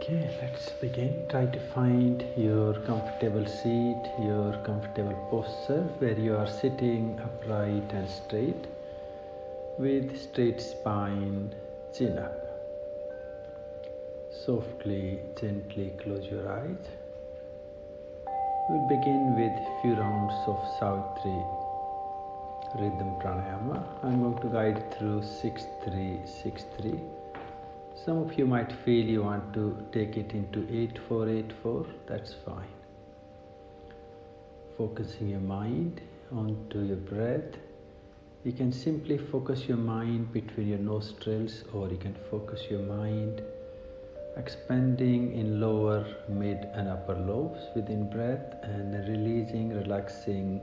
Okay, let's begin. Try to find your comfortable seat, your comfortable posture where you are sitting upright and straight with straight spine, chin up. Softly, gently close your eyes. We'll begin with few rounds of Savitri rhythm pranayama. I'm going to guide through 6-3-6-3. Some of you might feel you want to take it into 8-4-8-4. That's fine. Focusing your mind onto your breath. You can simply focus your mind between your nostrils, or you can focus your mind expanding in lower, mid and upper lobes within breath, and releasing, relaxing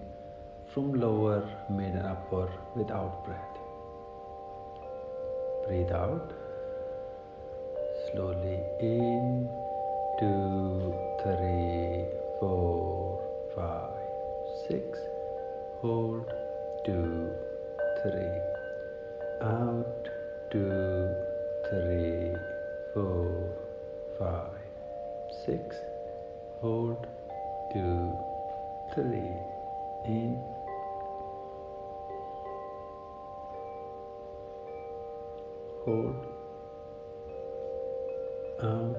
from lower, mid and upper with out breath. Breathe out. Slowly in, 2, 3, 4, 5, 6. Hold, 2, 3. Out, 2, 3, 4, 5, 6. Hold, 2, 3. In, hold, out,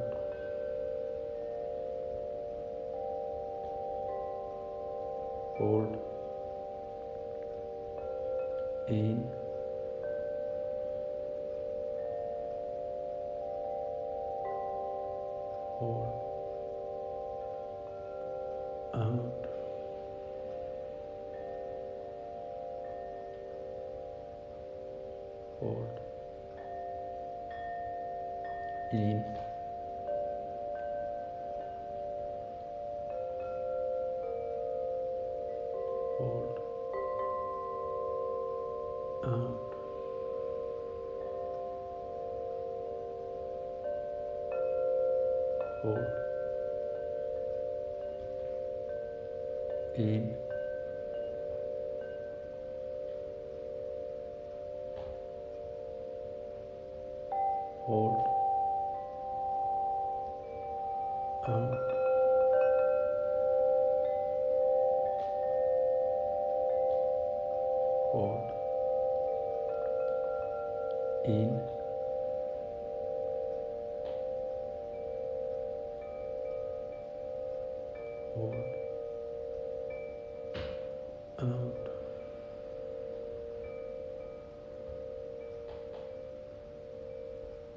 hold, in, hold, out, hold, in, hold, out, hold, in, hold, out, hold, in, hold, out,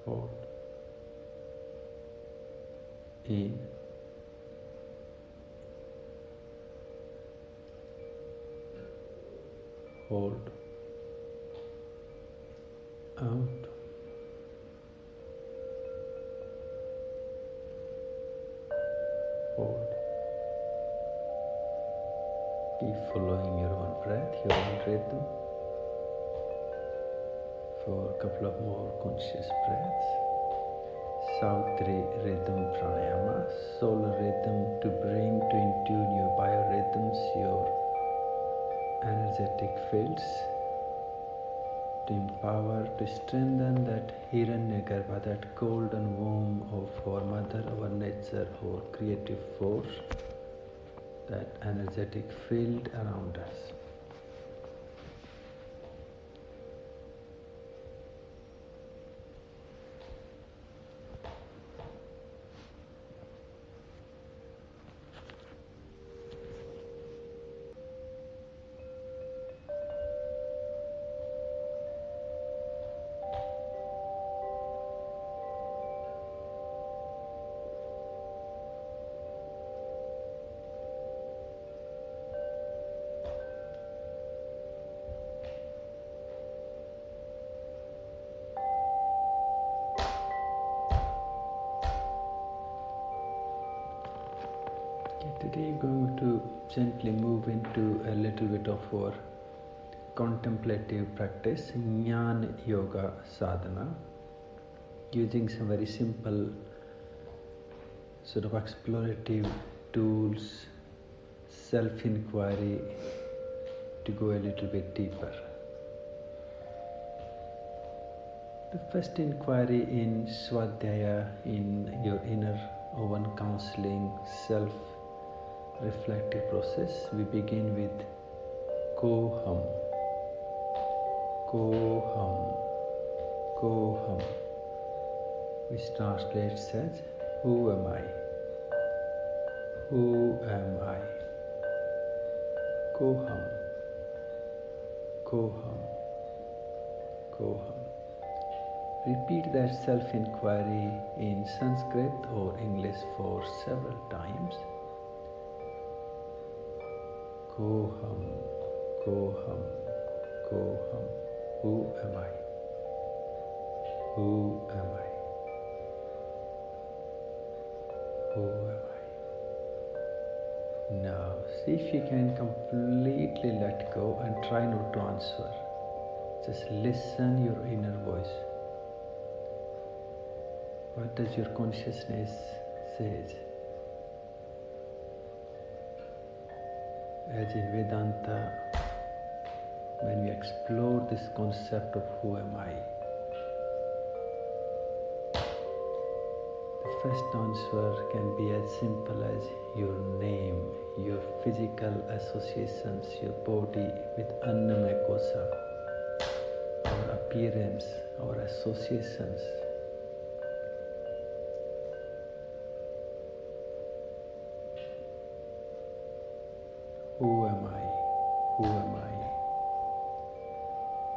hold, in, hold, out, hold. Keep following your own breath, your own rhythm for a couple of more conscious breaths. Savitri rhythm pranayama, solar rhythm to bring to in tune your biorhythms, your energetic fields, to empower, to strengthen that Hiranyagarbha, that golden womb of our mother, our nature, our creative force, that energetic field around us. Today we're going to gently move into a little bit of our contemplative practice, Jnana Yoga Sadhana, using some very simple sort of explorative tools, self-enquiry, to go a little bit deeper. The first inquiry in Swadhyaya, in your inner oven counseling, self-reflective process, we begin with KOHAM, KOHAM, KOHAM, which translates as Who am I? Who am I? KOHAM, KOHAM, KOHAM. Repeat that self-inquiry in Sanskrit or English for several times. KOHAM, KOHAM, KOHAM. Who am I? Who am I? Who am I? Now, see if you can completely let go and try not to answer. Just listen your inner voice. What does your consciousness says? As in Vedanta, when we explore this concept of who am I, the first answer can be as simple as your name, your physical associations, your body with Annamaya Kosha, our appearance, our associations. Who am I? Who am I?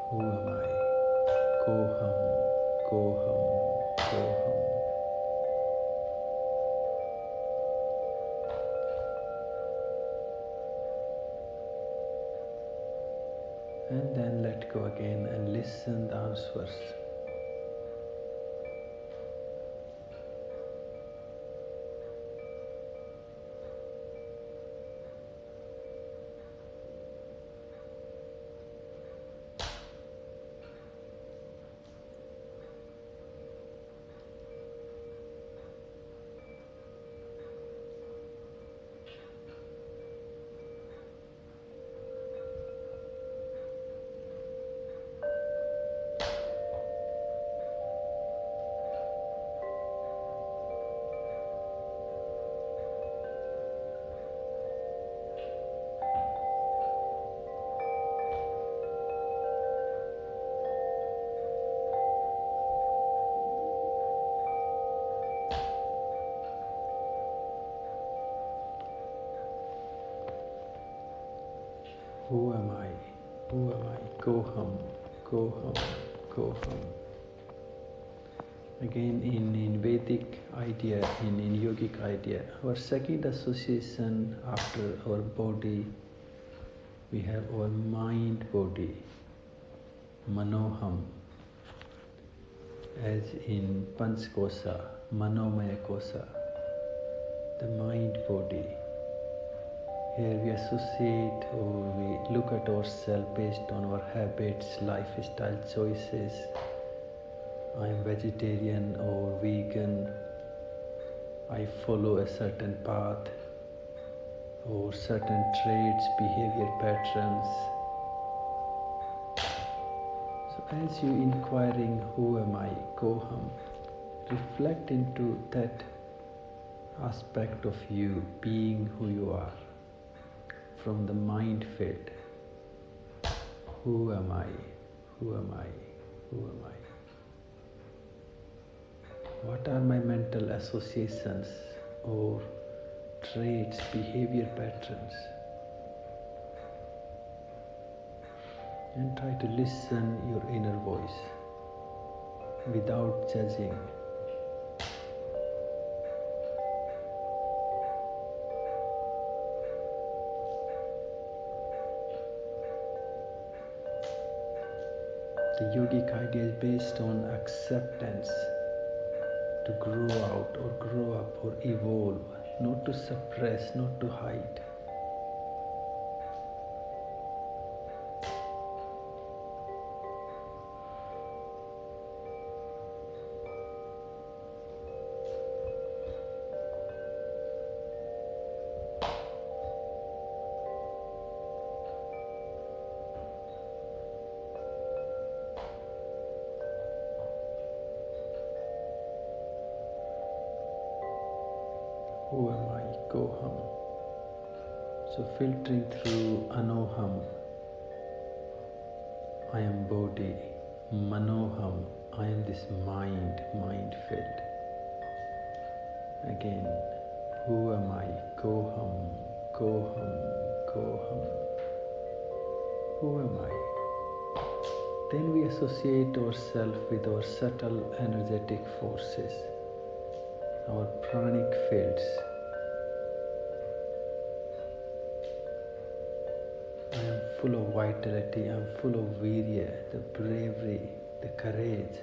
Who am I? KOHAM, KOHAM, KOHAM. And then let go again and listen the answers. Who am I? Who am I? KOHAM, KOHAM, KOHAM. Again, in Vedic idea, in Yogic idea, our second association after our body, we have our mind body, Manoham, as in Panchkosa, Manomaya Kosha, the mind body. Here we associate or we look at ourselves based on our habits, lifestyle choices. I am vegetarian or vegan. I follow a certain path or certain traits, behavior patterns. So as you inquiring who am I, KOHAM, reflect into that aspect of you being who you are from the mind field. Who am I? Who am I? Who am I? What are my mental associations or traits, behavior patterns? And try to listen your inner voice without judging. The yogic idea is based on acceptance, to grow out or grow up or evolve, not to suppress, not to hide. Who am I? KOHAM. So filtering through Anoham, I am body. Manoham, I am this mind filled. Again, who am I? KOHAM, KOHAM, KOHAM. Who am I? Then we associate ourselves with our subtle energetic forces, our pranic fields. I am full of vitality, I am full of virya, the bravery, the courage,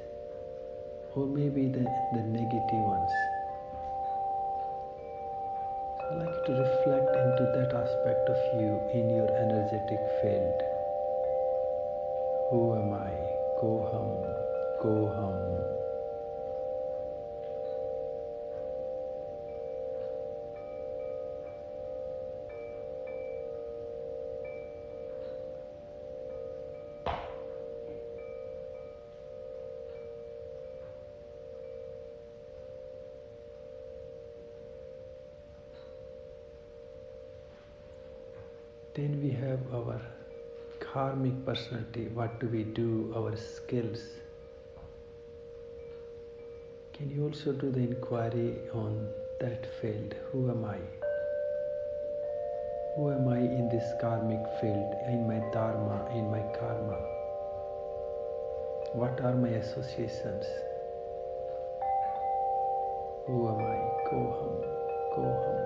or maybe the negative ones. So I like to reflect into that aspect of you in your energetic field. Who am I? KOHAM, KOHAM. Then we have our karmic personality. What do we do? Our skills. Can you also do the inquiry on that field? Who am I? Who am I in this karmic field, in my dharma, in my karma? What are my associations? Who am I? KOHAM, KOHAM.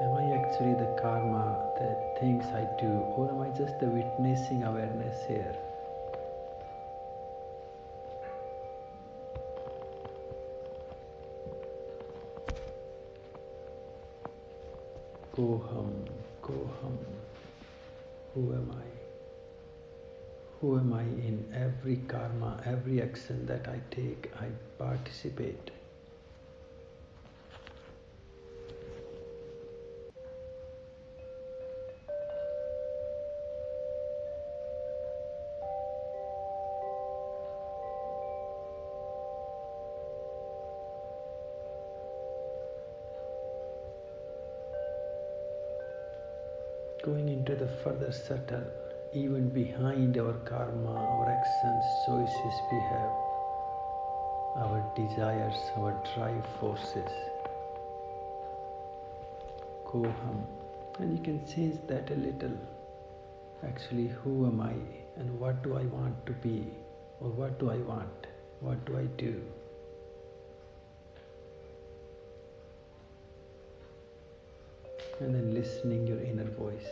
Am I actually the karma, the things I do, or am I just the witnessing awareness here? KOHAM, KOHAM. Who am I? Who am I in every karma, every action that I take, I participate. Going into the further subtle, even behind our karma, our actions, choices we have, our desires, our drive forces. KOHAM. And you can change that a little. Actually, who am I and what do I want to be? Or what do I want? What do I do? And then listening your inner voice.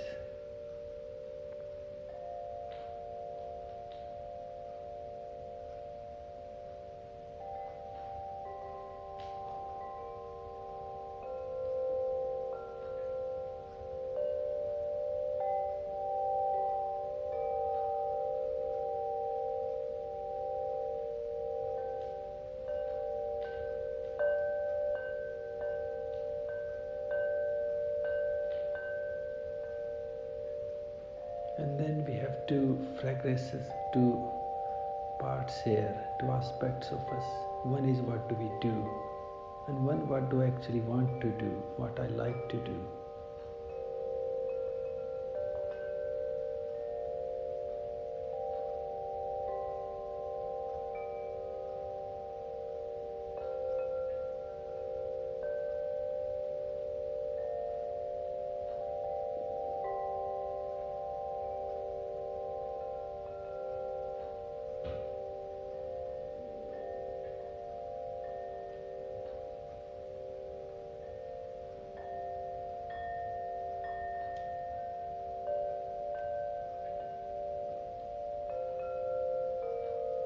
And then we have two fragrances, two parts here, two aspects of us. One is what do we do, and one what do I actually want to do, what I like to do.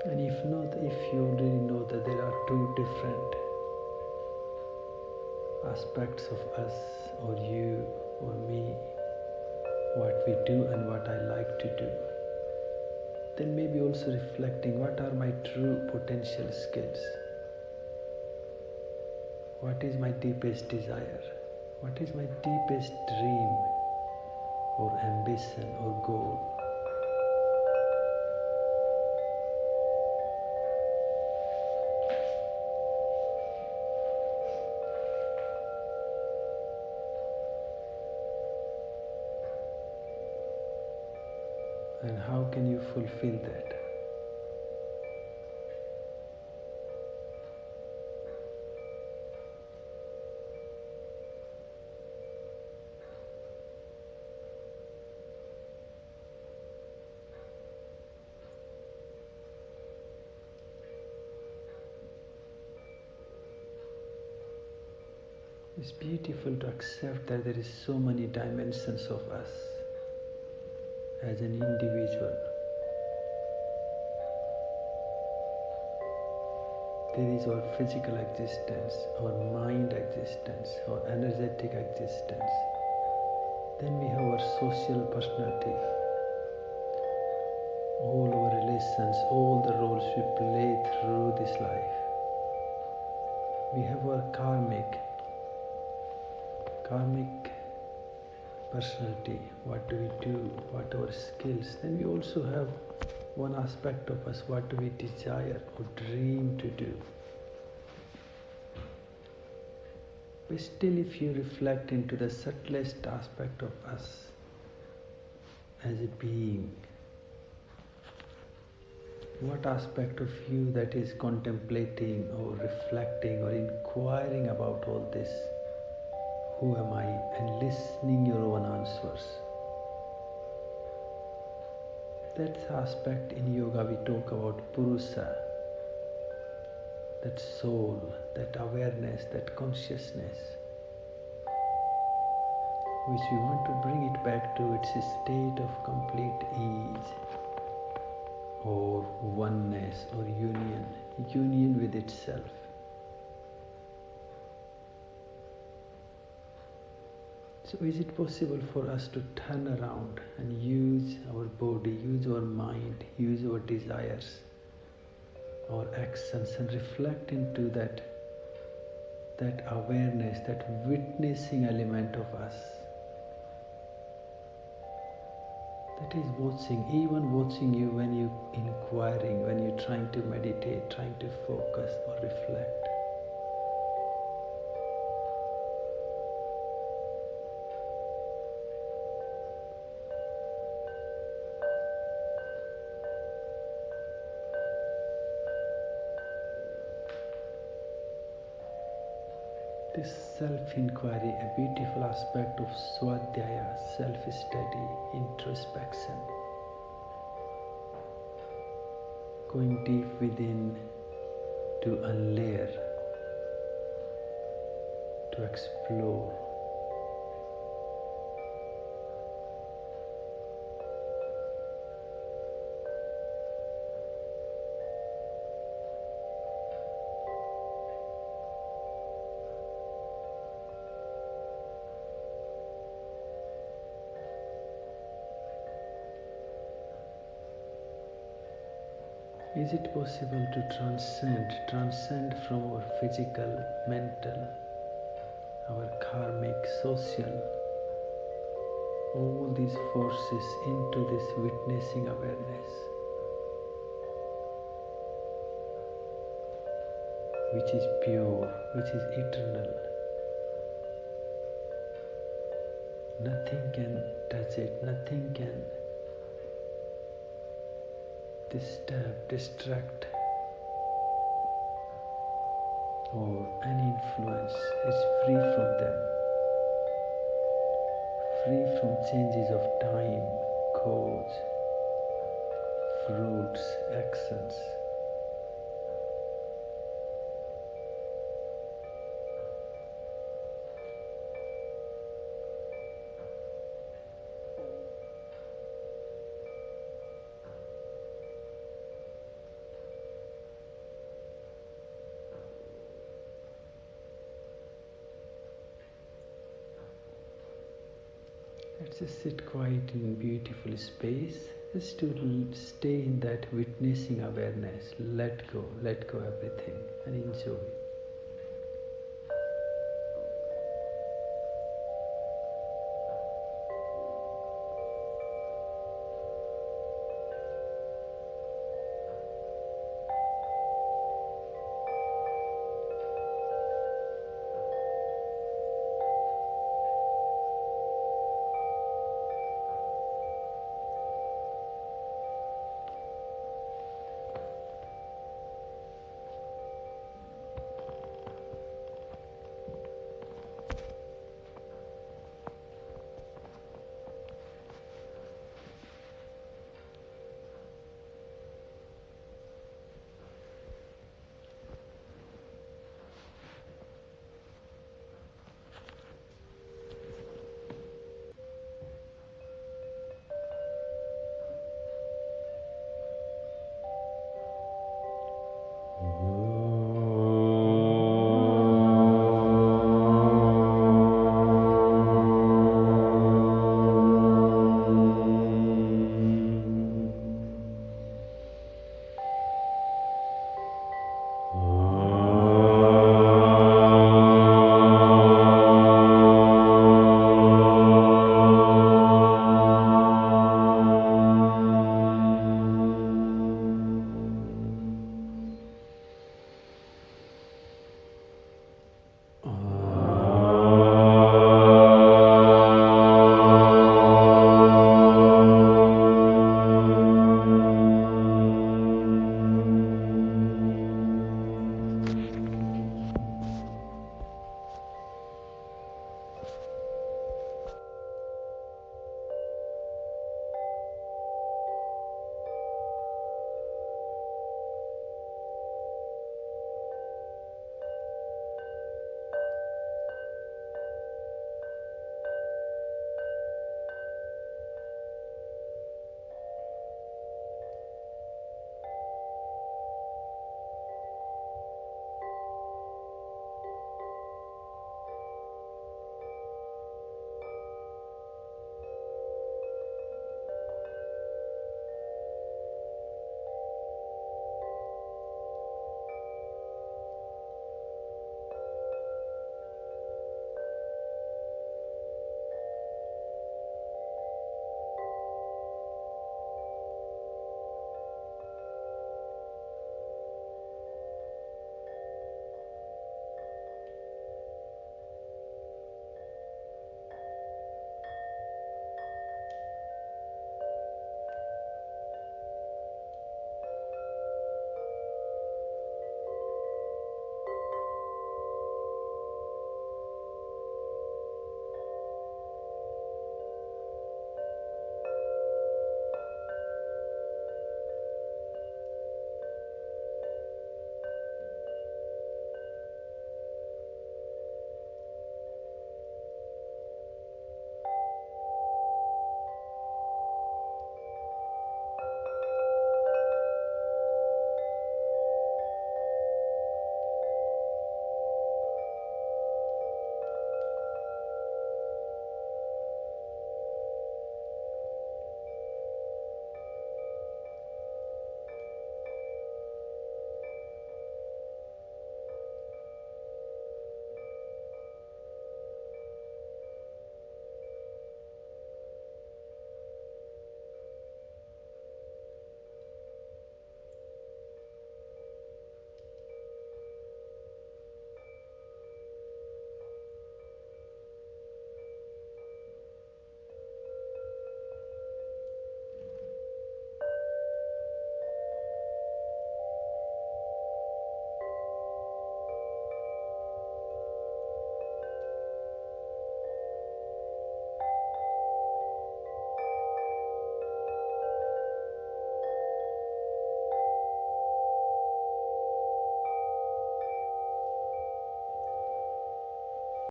And if you already know that there are two different aspects of us, or you, or me, what we do and what I like to do, then maybe also reflecting what are my true potential skills, what is my deepest desire, what is my deepest dream or ambition or goal. fulfill that. It's beautiful to accept that there is so many dimensions of us as an individual. There is our physical existence, our mind existence, our energetic existence. Then we have our social personality, all our relations, all the roles we play through this life. We have our karmic personality, what do we do, what are our skills. Then we also have one aspect of us, what do we desire or dream to do. But still, if you reflect into the subtlest aspect of us as a being, what aspect of you that is contemplating or reflecting or inquiring about all this, who am I, and listening your own answers. That aspect in yoga we talk about Purusa, that soul, that awareness, that consciousness, which we want to bring it back to its state of complete ease or oneness or union with itself. So is it possible for us to turn around and use our body, use our mind, use our desires, our actions, and reflect into that awareness, that witnessing element of us that is watching, even watching you when you're inquiring, when you're trying to meditate, trying to focus or reflect. This self-inquiry, a beautiful aspect of Swadhyaya, self-study, introspection, going deep within to unlayer, to explore. Is it possible to transcend from our physical, mental, our karmic, social, all these forces into this witnessing awareness, which is pure, which is eternal? Nothing can touch it, nothing can disturb, distract, or any influence is free from them, free from changes of time, cause, fruits, actions. Let's just sit quiet in beautiful space, just to stay in that witnessing awareness. Let go everything and enjoy.